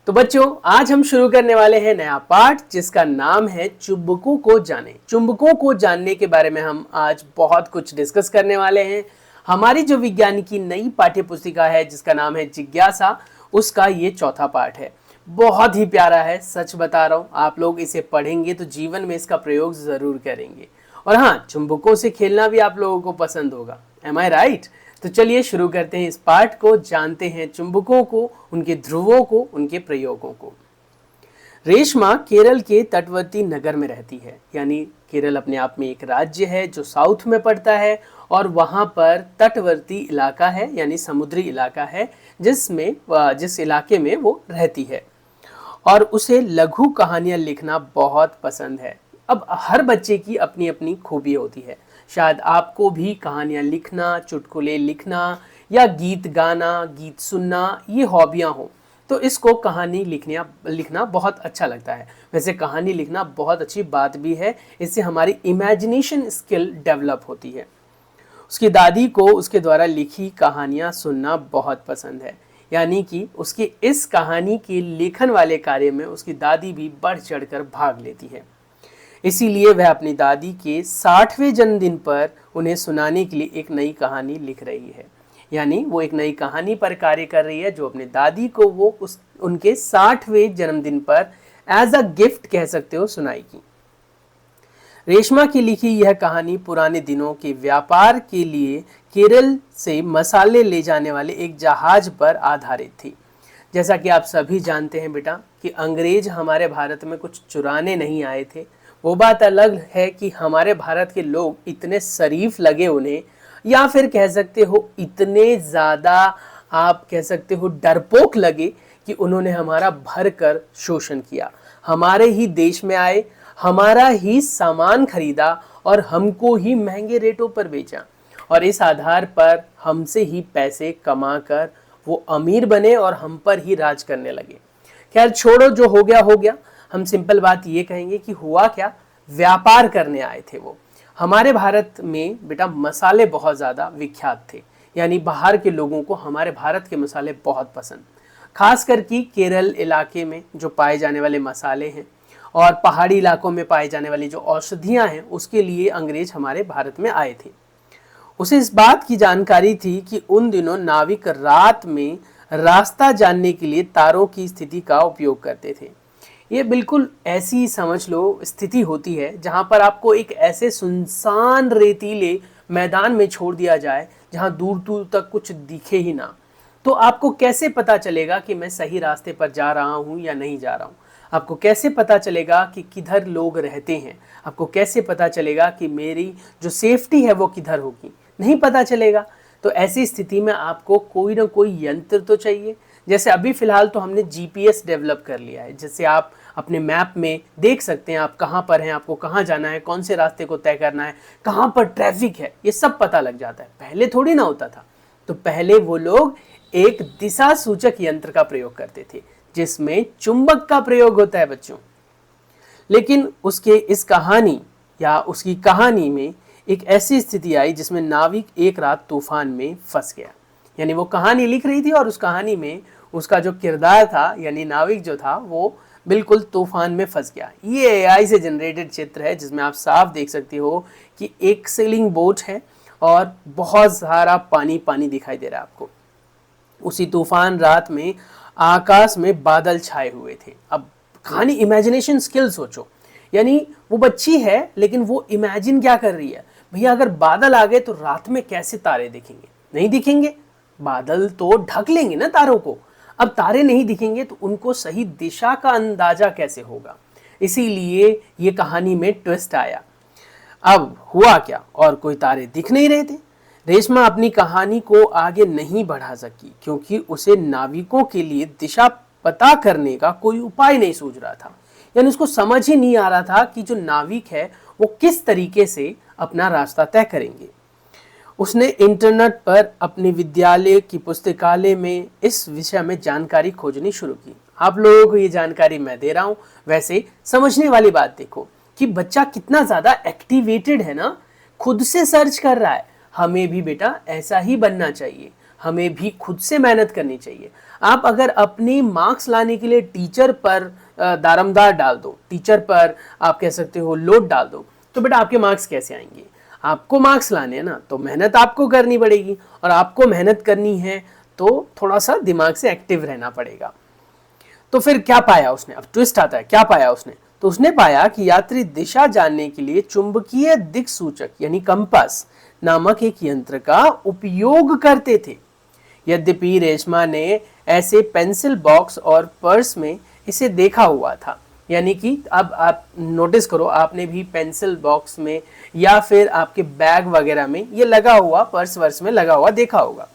तो बच्चों, आज हम शुरू करने वाले हैं नया पाठ जिसका नाम है चुंबकों को जाने। चुंबकों को जानने के बारे में हम आज बहुत कुछ डिस्कस करने वाले हैं। हमारी जो विज्ञान की नई पाठ्य पुस्तिका है जिसका नाम है जिज्ञासा, उसका ये चौथा पाठ है। बहुत ही प्यारा है, सच बता रहा हूँ। आप लोग इसे पढ़ेंगे तो जीवन में इसका प्रयोग जरूर करेंगे। और हाँ, चुंबकों से खेलना भी आप लोगों को पसंद होगा। एम आई राइट? तो चलिए शुरू करते हैं इस पाठ को, जानते हैं चुंबकों को, उनके ध्रुवों को, उनके प्रयोगों को। रेशमा केरल के तटवर्ती नगर में रहती है। यानी केरल अपने आप में एक राज्य है जो साउथ में पड़ता है और वहाँ पर तटवर्ती इलाका है, यानी समुद्री इलाका है जिस इलाके में वो रहती है। और उसे लघु कहानियाँ लिखना बहुत पसंद है। अब हर बच्चे की अपनी अपनी खूबी होती है। शायद आपको भी कहानियाँ लिखना, चुटकुले लिखना या गीत गाना, गीत सुनना ये हॉबियाँ हो, तो इसको कहानी लिखना बहुत अच्छा लगता है। वैसे कहानी लिखना बहुत अच्छी बात भी है, इससे हमारी इमेजिनेशन स्किल डेवलप होती है। उसकी दादी को उसके द्वारा लिखी कहानियाँ सुनना बहुत पसंद है। यानी कि उसकी इस कहानी के लेखन वाले कार्य में उसकी दादी भी बढ़ चढ़कर भाग लेती है। इसीलिए वह अपनी दादी के 60वें जन्मदिन पर उन्हें सुनाने के लिए एक नई कहानी लिख रही है। यानी वो एक नई कहानी पर कार्य कर रही है जो अपनी दादी को वो उनके 60वें जन्मदिन पर एज अ गिफ्ट कह सकते हो सुनाएगी। रेशमा की लिखी यह कहानी पुराने दिनों के व्यापार के लिए केरल से मसाले ले जाने वाले एक जहाज पर आधारित थी। जैसा कि आप सभी जानते हैं बेटा कि अंग्रेज हमारे भारत में कुछ चुराने नहीं आए थे। वो बात अलग है कि हमारे भारत के लोग इतने शरीफ लगे उन्हें, या फिर कह सकते हो इतने ज़्यादा आप कह सकते हो डरपोक लगे कि उन्होंने हमारा भर कर शोषण किया। हमारे ही देश में आए, हमारा ही सामान खरीदा और हमको ही महंगे रेटों पर बेचा, और इस आधार पर हमसे ही पैसे कमाकर वो अमीर बने और हम पर ही राज करने लगे। खैर छोड़ो, जो हो गया हो गया। हम सिंपल बात ये कहेंगे कि हुआ क्या, व्यापार करने आए थे वो। हमारे भारत में बेटा मसाले बहुत ज़्यादा विख्यात थे। यानी बाहर के लोगों को हमारे भारत के मसाले बहुत पसंद, खास करके केरल इलाके में जो पाए जाने वाले मसाले हैं और पहाड़ी इलाकों में पाए जाने वाली जो औषधियाँ हैं, उसके लिए अंग्रेज हमारे भारत में आए थे। उसे इस बात की जानकारी थी कि उन दिनों नाविक रात में रास्ता जानने के लिए तारों की स्थिति का उपयोग करते थे। ये बिल्कुल ऐसी समझ लो स्थिति होती है जहाँ पर आपको एक ऐसे सुनसान रेतीले मैदान में छोड़ दिया जाए जहाँ दूर दूर तक कुछ दिखे ही ना। तो आपको कैसे पता चलेगा कि मैं सही रास्ते पर जा रहा हूँ या नहीं जा रहा हूँ? आपको कैसे पता चलेगा कि किधर लोग रहते हैं? आपको कैसे पता चलेगा कि मेरी जो सेफ्टी है वो किधर होगी? नहीं पता चलेगा। तो ऐसी स्थिति में आपको कोई ना कोई यंत्र तो चाहिए। जैसे अभी फ़िलहाल तो हमने जीपीएस डेवलप कर लिया है, जिससे आप अपने मैप में देख सकते हैं आप कहाँ पर हैं, आपको कहाँ जाना है, कौन से रास्ते को तय करना है, कहाँ पर ट्रैफिक है, ये सब पता लग जाता है। पहले थोड़ी ना होता था। तो पहले वो लोग एक दिशा सूचक यंत्र का प्रयोग करते थे जिसमें चुंबक का प्रयोग होता है बच्चों। लेकिन उसके इस कहानी या उसकी कहानी में एक ऐसी स्थिति आई जिसमें नाविक एक रात तूफान में फंस गया। यानी वो कहानी लिख रही थी और उस कहानी में उसका जो किरदार था यानी नाविक जो था वो बिल्कुल तूफान में फंस गया। ये एआई से जनरेटेड चित्र है जिसमें आप साफ देख सकते हो कि एक सेलिंग बोट है और बहुत सारा पानी पानी दिखाई दे रहा है आपको। उसी तूफान रात में आकाश में बादल छाए हुए थे। अब कहानी इमेजिनेशन स्किल सोचो। यानी वो बच्ची है लेकिन वो इमेजिन क्या कर रही है, भैया अगर बादल आ गए तो रात में कैसे तारे दिखेंगे? नहीं दिखेंगे, बादल तो ढक लेंगे ना तारों को। अब तारे नहीं दिखेंगे तो उनको सही दिशा का अंदाजा कैसे होगा? इसीलिए ये कहानी में ट्विस्ट आया। अब हुआ क्या, और कोई तारे दिख नहीं रहे थे। रेशमा अपनी कहानी को आगे नहीं बढ़ा सकी क्योंकि उसे नाविकों के लिए दिशा पता करने का कोई उपाय नहीं सूझ रहा था। यानी उसको समझ ही नहीं आ रहा था कि जो नाविक है वो किस तरीके से अपना रास्ता तय करेंगे। उसने इंटरनेट पर अपने विद्यालय की पुस्तकालय में इस विषय में जानकारी खोजनी शुरू की। आप लोगों को ये जानकारी मैं दे रहा हूँ। वैसे समझने वाली बात देखो कि बच्चा कितना ज़्यादा एक्टिवेटेड है ना, खुद से सर्च कर रहा है। हमें भी बेटा ऐसा ही बनना चाहिए। हमें भी खुद से मेहनत करनी चाहिए। आप अगर अपनी मार्क्स लाने के लिए टीचर पर दारोमदार डाल दो, टीचर पर आप कह सकते हो लोड डाल दो, तो बेटा आपके मार्क्स कैसे आएंगे? आपको मार्क्स लाने हैं ना, तो मेहनत आपको करनी पड़ेगी, और आपको मेहनत करनी है तो थोड़ा सा दिमाग से एक्टिव रहना पड़ेगा। तो फिर क्या पाया उसने? अब ट्विस्ट आता है, क्या पाया उसने? तो उसने पाया कि यात्री दिशा जानने के लिए चुंबकीय दिक्सूचक यानी कंपास नामक एक यंत्र का उपयोग करते थे। यद्यपि रेशमा ने ऐसे पेंसिल बॉक्स और पर्स में इसे देखा हुआ था, यानी कि अब आप नोटिस करो, आपने भी पेंसिल बॉक्स में या फिर आपके बैग वगैरह में ये लगा हुआ, पर्स वर्स में लगा हुआ देखा होगा।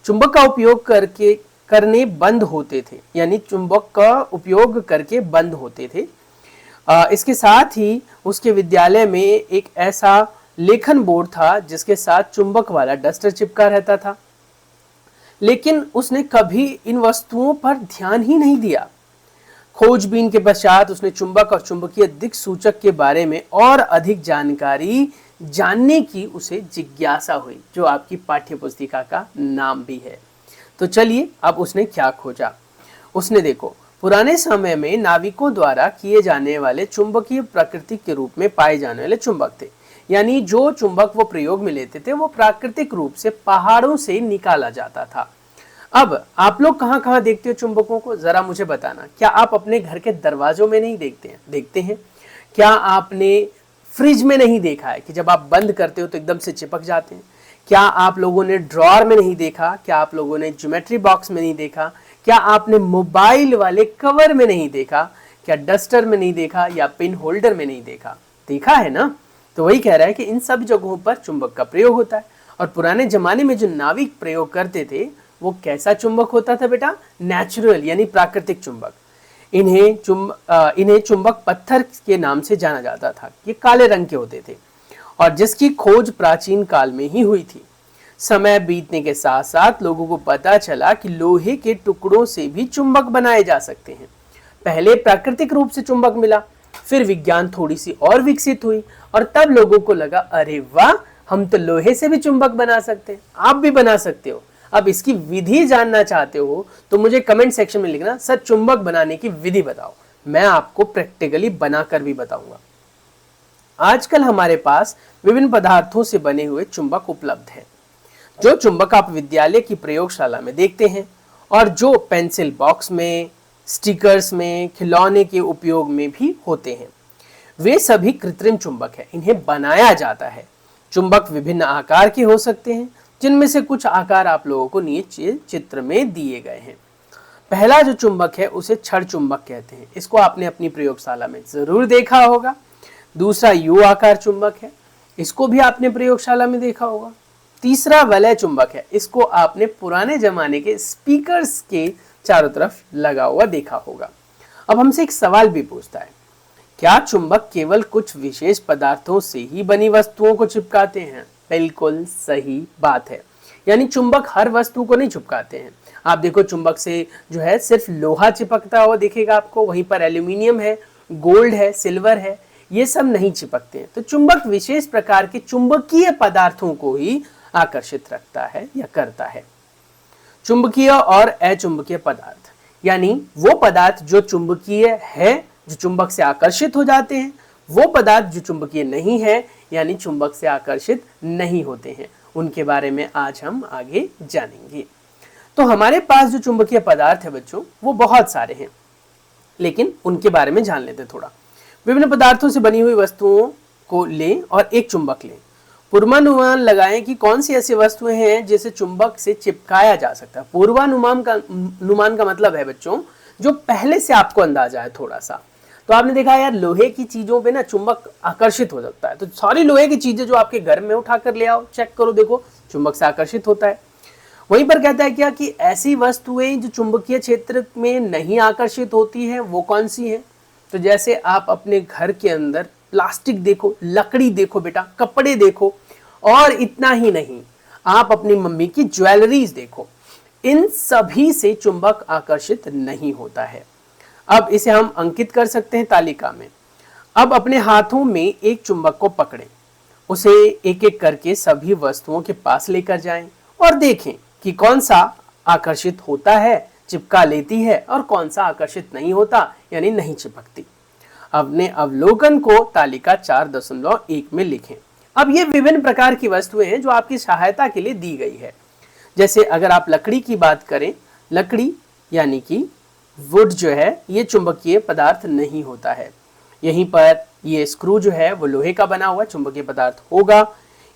चुंबक का उपयोग करने बंद होते थे, यानी चुंबक का उपयोग करके बंद होते थे। इसके साथ ही उसके विद्यालय में एक ऐसा लेखन बोर्ड था जिसके साथ चुंबक वाला डस्टर चिपका रहता था, लेकिन उसने कभी इन वस्तुओं पर ध्यान ही नहीं दिया। खोजबीन के पश्चात उसने चुंबक और चुंबकीय दिक्सूचक के बारे में और अधिक जानकारी जानने की उसे जिज्ञासा हुई, जो आपकी पाठ्य पुस्तिका का नाम भी है। तो चलिए, अब उसने क्या खोजा? उसने देखो, पुराने समय में नाविकों द्वारा किए जाने वाले चुंबकीय प्रकृति के रूप में पाए जाने वाले चुंबक थे, यानी जो चुंबक वो प्रयोग में लेते थे वो प्राकृतिक रूप से पहाड़ों से निकाला जाता था। अब आप लोग कहाँ कहाँ देखते हो चुंबकों को, जरा मुझे बताना। क्या आप अपने घर के दरवाजों में नहीं देखते हैं? देखते हैं। क्या आपने फ्रिज में नहीं देखा है कि जब आप बंद करते हो तो एकदम से चिपक जाते हैं? क्या आप लोगों ने ड्रॉअर में नहीं देखा? क्या आप लोगों ने ज्योमेट्री बॉक्स में नहीं देखा? क्या आपने मोबाइल वाले कवर में नहीं देखा? क्या डस्टर में नहीं देखा या पिन होल्डर में नहीं देखा? देखा है ना? तो वही कह रहा है कि इन सब जगहों पर चुंबक का प्रयोग होता है। और पुराने जमाने में जो नाविक प्रयोग करते थे वो कैसा चुंबक होता था बेटा? नेचुरल यानी प्राकृतिक चुंबक। इन्हें चुंबक पत्थर के नाम से जाना जाता था। ये काले रंग के होते थे और जिसकी खोज प्राचीन काल में ही हुई थी। समय बीतने के साथ साथ लोगों को पता चला कि लोहे के टुकड़ों से भी चुंबक बनाए जा सकते हैं। पहले प्राकृतिक रूप से चुंबक मिला, फिर विज्ञान थोड़ी सी और विकसित हुई और तब लोगों को लगा, अरे वाह, हम तो लोहे से भी चुंबक बना सकते हैं। आप भी बना सकते हो। अब इसकी विधि जानना चाहते हो तो मुझे कमेंट सेक्शन में लिखना, सर चुंबक बनाने की विधि बताओ। मैं आपको प्रैक्टिकली बनाकर भी बताऊंगा। आजकल हमारे पास विभिन्न पदार्थों से बने हुए चुंबक उपलब्ध हैं, जो चुंबक आप विद्यालय की प्रयोगशाला में देखते हैं और जो पेंसिल बॉक्स में, स्टिकर्स में, खिलौने के उपयोग में भी होते हैं। वे सभी कृत्रिम चुंबक है, इन्हें बनाया जाता है। चुंबक विभिन्न आकार के हो सकते हैं, जिनमें से कुछ आकार आप लोगों को नीचे चित्र में दिए गए हैं। पहला जो चुंबक है उसे छड़ चुंबक कहते हैं। इसको आपने अपनी प्रयोगशाला में जरूर देखा होगा। दूसरा यू आकार चुंबक है, इसको भी आपने प्रयोगशाला में देखा होगा। तीसरा वलय चुंबक है, इसको आपने पुराने जमाने के स्पीकर्स के चारों तरफ लगा हुआ देखा होगा। अब हमसे एक सवाल भी पूछता है, क्या चुंबक केवल कुछ विशेष पदार्थों से ही बनी वस्तुओं को चिपकाते हैं? बिल्कुल सही बात है, यानी चुंबक हर वस्तु को नहीं चिपकाते हैं। आप देखो, चुंबक से जो है सिर्फ लोहा चिपकता हुआ दिखेगा आपको, वहीं पर एल्यूमिनियम है, गोल्ड है, सिल्वर है, ये सब नहीं चिपकते हैं। तो चुंबक विशेष प्रकार के चुंबकीय पदार्थों को ही आकर्षित रखता है या करता है। चुंबकीय और अचुंबकीय पदार्थ, यानी वो पदार्थ जो चुंबकीय है, जो चुंबक से आकर्षित हो जाते हैं, वो पदार्थ जो चुंबकीय नहीं है, यानी चुंबक से आकर्षित नहीं होते हैं। उनके बारे में आज हम आगे जानेंगे। तो हमारे पास जो चुंबकीय पदार्थ है बच्चों, वो बहुत सारे हैं, लेकिन उनके बारे में जान लेते थोड़ा। विभिन्न पदार्थों से बनी हुई वस्तुओं को लें और एक चुंबक लें। पूर्वानुमान लगाएं कि कौन सी ऐसी वस्तुएं हैं जिसे चुंबक से चिपकाया जा सकता है। पूर्वानुमान का मतलब है बच्चों, जो पहले से आपको अंदाजा है थोड़ा सा। तो आपने देखा यार, लोहे की चीजों पे ना चुंबक आकर्षित हो सकता है, तो सारी लोहे की चीजें जो आपके घर में उठाकर ले आओ, चेक करो, देखो चुंबक से आकर्षित होता है। वहीं पर कहता है क्या कि ऐसी वस्तुएं जो चुंबकीय क्षेत्र में नहीं आकर्षित होती हैं, वो कौन सी हैं? तो जैसे आप अपने घर के अंदर प्लास्टिक देखो, लकड़ी देखो बेटा, कपड़े देखो, और इतना ही नहीं, आप अपनी मम्मी की ज्वेलरीज देखो, इन सभी से चुंबक आकर्षित नहीं होता है। अब इसे हम अंकित कर सकते हैं तालिका में। अब अपने हाथों में एक चुंबक को पकड़ें, उसे एक एक करके सभी वस्तुओं के पास लेकर जाएं और देखें कि कौन सा आकर्षित होता है, चिपका लेती है, और कौन सा आकर्षित नहीं होता यानी नहीं चिपकती। अपने अवलोकन को तालिका 4.1 में लिखें। अब ये विभिन्न प्रकार की वस्तुएं हैं जो आपकी सहायता के लिए दी गई है। जैसे अगर आप लकड़ी की बात करें, लकड़ी यानी कि वुड जो है ये चुंबकीय पदार्थ नहीं होता है। यहीं पर ये स्क्रू जो है वो लोहे का बना हुआ चुंबकीय पदार्थ होगा।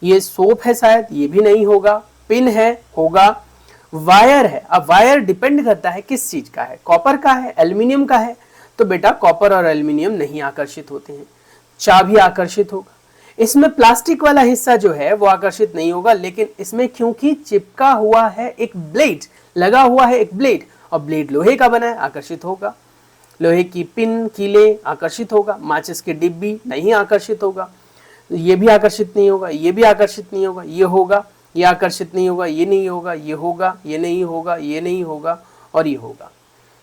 ये सोप है शायद, ये भी नहीं होगा। पिन है, होगा। वायर है, अब वायर डिपेंड करता है किस चीज का है, कॉपर का है, एल्युमिनियम का है, तो बेटा कॉपर और एल्युमिनियम नहीं आकर्षित होते हैं। चाबी आकर्षित होगा। इसमें प्लास्टिक वाला हिस्सा जो है वो आकर्षित नहीं होगा, लेकिन इसमें क्योंकि चिपका हुआ है एक ब्लेड, लगा हुआ है एक ब्लेड, और ब्लेड लोहे का बना है, आकर्षित होगा। लोहे की पिन, कीले आकर्षित होगा। माचिस की डिब्बी नहीं आकर्षित होगा। ये भी आकर्षित नहीं होगा, ये भी आकर्षित नहीं होगा, ये होगा, ये आकर्षित नहीं होगा, ये नहीं होगा, ये होगा, ये नहीं होगा, ये नहीं होगा, और ये होगा।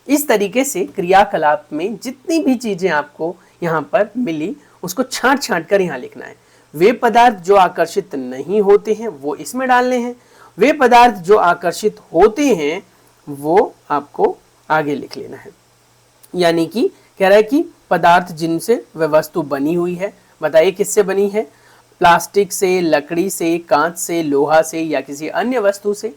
इस तरीके से क्रियाकलाप में जितनी भी चीजें आपको यहाँ पर मिली उसको छांट छांट कर यहाँ लिखना है। वे पदार्थ जो आकर्षित नहीं होते हैं वो इसमें डालने हैं, वे पदार्थ जो आकर्षित होते हैं वो आपको आगे लिख लेना है। यानी कि कह रहा है कि पदार्थ जिनसे वह वस्तु बनी हुई है, बताइए किससे बनी है, प्लास्टिक से, लकड़ी से, कांच से, लोहा से या किसी अन्य वस्तु से।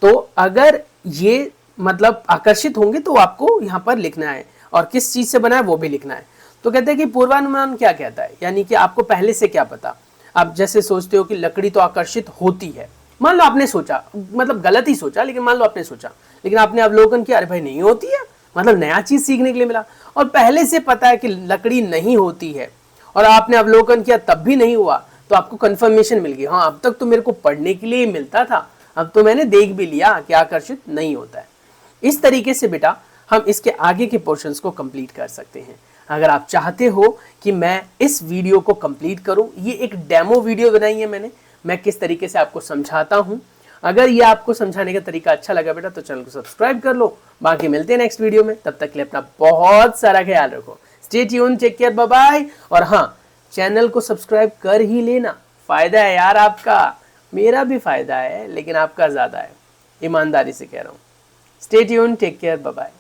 तो अगर ये मतलब आकर्षित होंगे तो आपको यहाँ पर लिखना है, और किस चीज से बना है वो भी लिखना है। तो कहते हैं कि पूर्वानुमान क्या कहता है, यानी कि आपको पहले से क्या पता। आप जैसे सोचते हो कि लकड़ी तो आकर्षित होती है, मान लो आपने सोचा, मतलब गलत ही सोचा, लेकिन मान लो आपने सोचा, लेकिन आपने अवलोकन किया, अरे भाई नहीं होती है, मतलब नया चीज सीखने के लिए मिला। और पहले से पता है कि लकड़ी नहीं होती है और आपने अवलोकन किया तब भी नहीं हुआ, तो आपको कंफर्मेशन मिल गई, हाँ अब तक तो मेरे को पढ़ने के लिए ही मिलता था, अब तो मैंने देख भी लिया कि आकर्षित नहीं होता है। इस तरीके से बेटा हम इसके आगे के पोर्शंस को कंप्लीट कर सकते हैं। अगर आप चाहते हो कि मैं इस वीडियो को कंप्लीट करूं, ये एक डेमो वीडियो बनाई है मैंने, मैं किस तरीके से आपको समझाता हूं। अगर ये आपको समझाने का तरीका अच्छा लगा बेटा तो चैनल को सब्सक्राइब कर लो। बाकी मिलते हैं नेक्स्ट वीडियो में, तब तक के लिए अपना बहुत सारा ख्याल रखो। Stay tune, take care, bye bye. और हाँ, चैनल को सब्सक्राइब कर ही लेना, फायदा है यार आपका, मेरा भी फायदा है लेकिन आपका ज्यादा है, ईमानदारी से कह रहा हूँ। Stay tune, take care, bye bye.